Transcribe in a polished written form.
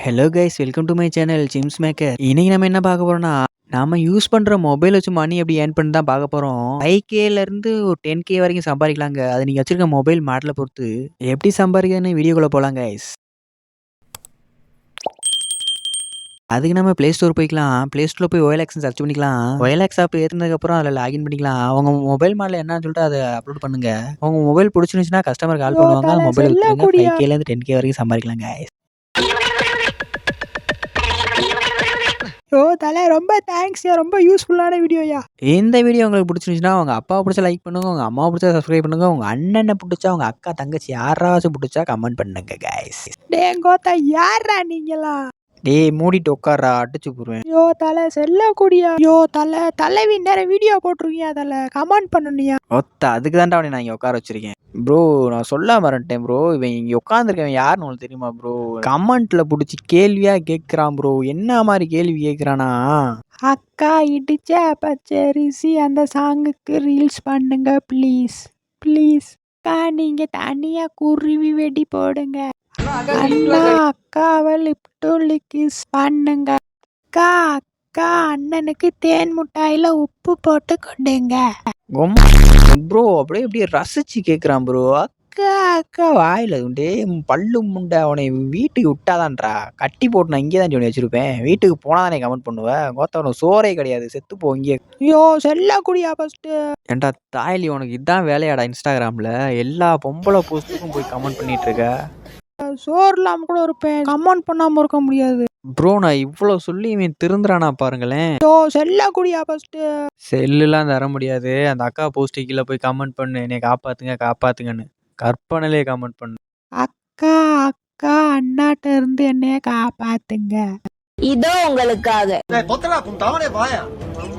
Hello guys, welcome to my channel Cheems maker. இன்னைக்கு நம்ம என்ன பார்க்க போறோம்னா, நாம யூஸ் பண்ற மொபைல் வச்சு மணி எப்படி ஏர்ன் பண்ணி தான் பார்க்க போறோம். 5Kல இருந்து ஒரு 10K வரைக்கும் சம்பாதிக்கலாங்க. அது நீங்க வச்சிருக்க மொபைல் மாடலை பொறுத்து. எப்படி சம்பாதிக்கிறதுன்னு வீடியோக்குள்ள போலாம் கைஸ். அதுக்கு நம்ம பிளே ஸ்டோர் போய்க்கலாம். பிளே ஸ்டோர்ல போய் OLX சர்ச் பண்ணிக்கலாம். OLX ஆப் ஏறினதுக்கு அப்புறம் அதில் லாகின் பண்ணிக்கலாம். உங்க மொபைல் மாடல் என்னன்னு சொல்லிட்டு அதை அப்லோட் பண்ணுங்க. உங்க மொபைல் பிடிச்சிருந்துச்சுன்னா கஸ்டமர் கால் பண்ணுவாங்க. அந்த மொபைல் வித்துருங்க. 5Kல இருந்து 10K வரைக்கும் சம்பாதிக்கலாம் கைஸ். தல ரொம்ப தேங்க்ஸ்யா, ரொம்ப யூஸ்ஃபுல்லான வீடியோயா. இந்த வீடியோ உங்களுக்கு பிடிச்சிருந்துச்சுன்னா உங்க அப்பாவை பிடிச்சா லைக் பண்ணுங்க, உங்க அம்மாவை பிடிச்சா சப்ஸ்கிரைப் பண்ணுங்க, உங்க அண்ணனை பிடிச்சா, உங்க அக்கா தங்கச்சி யாராச்சும் பிடிச்சா கமெண்ட் பண்ணுங்க கைஸ். டேங்கோத்தா, யாரா நீங்களா? டேய் மூடிட்டு உட்காரா, அடிச்சு போடுவேன். தல செல்லக்கூடியா. தலைவி நேரம் வீடியோ போட்டிருக்கியா, தல கமெண்ட் பண்ணனியா. அதுக்கு தான்டா அவனை நான் இங்கே உட்கார வச்சிருக்கேன். ப்ரோ நான் சொல்ல மறந்துட்டேன் ப்ரோ. இவன் இங்கே உட்காந்துருக்கவன் யாருன்னு உங்களுக்கு தெரியுமா ப்ரோ? கமெண்ட்ல பிடிச்சி கேள்வியா கேட்குறான் ப்ரோ. என்ன மாதிரி கேள்வி கேட்குறானா? அக்கா இடிச்ச பச்சரிசி அந்த சாங்குக்கு ரீல்ஸ் பண்ணுங்க ப்ளீஸ் ப்ளீஸ். அக்கா நீங்க தனியா குருவி வெடி போடுங்க. அண்ணா அக்காவை லிப்டு கிஸ் பண்ணுங்க. அக்கா அக்கா அண்ணனுக்கு தேன் முட்டாயில உப்பு போட்டு கொடுங்க. ப்ரோ அப்படியே இப்படியே ரசிச்சு கேட்குறான் ப்ரோ. அக்கா அக்கா வாயில் உண்டே பல்லு முண்டை. அவனை வீட்டுக்கு விட்டாதான்டா கட்டி போட்டு நான் இங்கே தான் சொல்லி வச்சிருப்பேன். வீட்டுக்கு போனால் தானே கமெண்ட் பண்ணுவேன். கோத்தவன சோறே கிடையாது, செத்து போ இங்கே. செல்லக்கூடியா ஃபர்ஸ்ட். ஏன்டா தாயலி, உனக்கு இதான் வேலையாடா? இன்ஸ்டாகிராமில் எல்லா பொம்பளை போஸ்ட்டுக்கும் போய் கமெண்ட் பண்ணிட்டு இருக்க. சோறு இல்லாம கூட இருப்பேன், கமெண்ட் பண்ணாம இருக்க முடியாது. ப்ரோ நான் இவ்வளோ சொல்லி இவன் திருந்துறானா பாருங்களேன். செல்லக்கூடியா ஃபர்ஸ்ட். செல்லுலாம் தர முடியாது. அந்த அக்கா போஸ்ட்டு கீழே போய் கமெண்ட் பண்ணு, என்னை காப்பாத்துங்க காப்பாத்துங்கன்னு. கற்பனையிலே கமெண்ட் பண்ணு. அக்கா அக்கா அண்ணாட்ட இருந்து என்னைய காப்பாத்துங்க. இதோ உங்களுக்காக.